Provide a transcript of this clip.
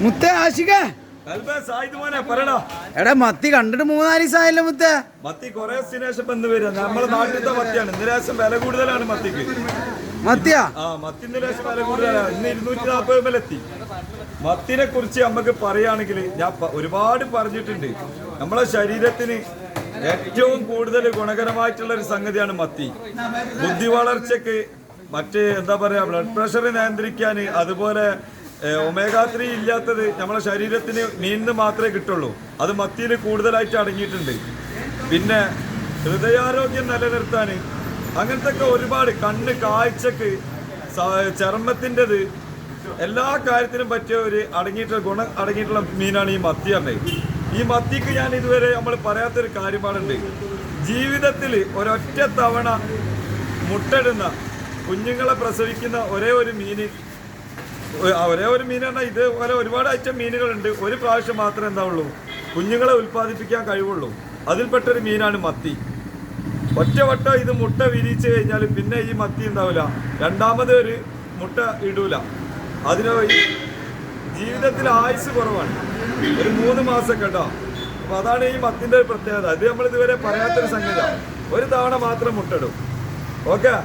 മുത്തേ ആശിക എടാ മത്തി കണ്ടിട്ട് 3-4 ദിവസമായല്ലോ മുത്തേ. മത്തി കൊറേ ശേഷം വന്ന് വരിക. നമ്മളെ നാട്ടിലത്തെ മത്തിയാണ്. ഇന്ന് ലേശം വില കൂടുതലാണ് മത്തിക്ക്. മത്തിയാ? മത്തിന്റെ ലേശം വില കൂടുതലാണ്. ഇന്ന് 240 എത്തി. മത്തിനെ കുറിച്ച് നമുക്ക് പറയുകയാണെങ്കിൽ ഞാൻ ഒരുപാട് പറഞ്ഞിട്ടുണ്ട്. നമ്മളെ ശരീരത്തിന് ഏറ്റവും കൂടുതൽ ഗുണകരമായിട്ടുള്ള ഒരു സംഗതിയാണ് മത്തി. ബുദ്ധി വളർച്ചക്ക്, മറ്റ് എന്താ പറയാ, ബ്ലഡ് പ്രഷർ നിയന്ത്രിക്കാൻ, അതുപോലെ ഒമേഗ 3 ഇല്ലാത്തത് നമ്മളെ ശരീരത്തിന് മീനിന് മാത്രമേ കിട്ടുള്ളൂ. അത് മത്തിയിൽ കൂടുതലായിട്ട് അടങ്ങിയിട്ടുണ്ട്. പിന്നെ ഹൃദയാരോഗ്യം നിലനിർത്താൻ, അങ്ങനത്തെ ഒക്കെ ഒരുപാട്, കണ്ണ് കാഴ്ചക്ക്, ചർമ്മത്തിൻ്റെത്, എല്ലാ കാര്യത്തിനും പറ്റിയ ഒരു ഗുണം അടങ്ങിയിട്ടുള്ള മീനാണ് ഈ മത്തി പറഞ്ഞത്. ഈ മത്തിക്ക് ഞാൻ ഇതുവരെ നമ്മൾ പറയാത്തൊരു കാര്യപാടുണ്ട്. ജീവിതത്തിൽ ഒരൊറ്റ തവണ മുട്ടയിടുന്ന, കുഞ്ഞുങ്ങളെ പ്രസവിക്കുന്ന ഒരേ ഒരു മീൻ പറഞ്ഞാൽ, ഇതുപോലെ ഒരുപാട് ഐറ്റം മീനുകളുണ്ട്. ഒരു പ്രാവശ്യം മാത്രമേ എന്താവുള്ളൂ കുഞ്ഞുങ്ങളെ ഉൽപ്പാദിപ്പിക്കാൻ കഴിവുള്ളൂ. അതിൽപ്പെട്ടൊരു മീനാണ് മത്തി. ഒറ്റവട്ടം ഇത് മുട്ട വിരിച്ചു കഴിഞ്ഞാൽ പിന്നെ ഈ മത്തി ഉണ്ടാവില്ല, രണ്ടാമത് ഒരു മുട്ട ഇടൂല. അതിന് ജീവിതത്തിൽ ആയുസ് കുറവാണ്, ഒരു 3 മാസം കേട്ടോ. അപ്പൊ അതാണ് ഈ മത്തിന്റെ ഒരു പ്രത്യേകത. ഇത് നമ്മൾ ഇതുവരെ പറയാത്തൊരു സംഗതിയാണ്. ഒരു തവണ മാത്രം മുട്ടയിടും. ഓക്കെ.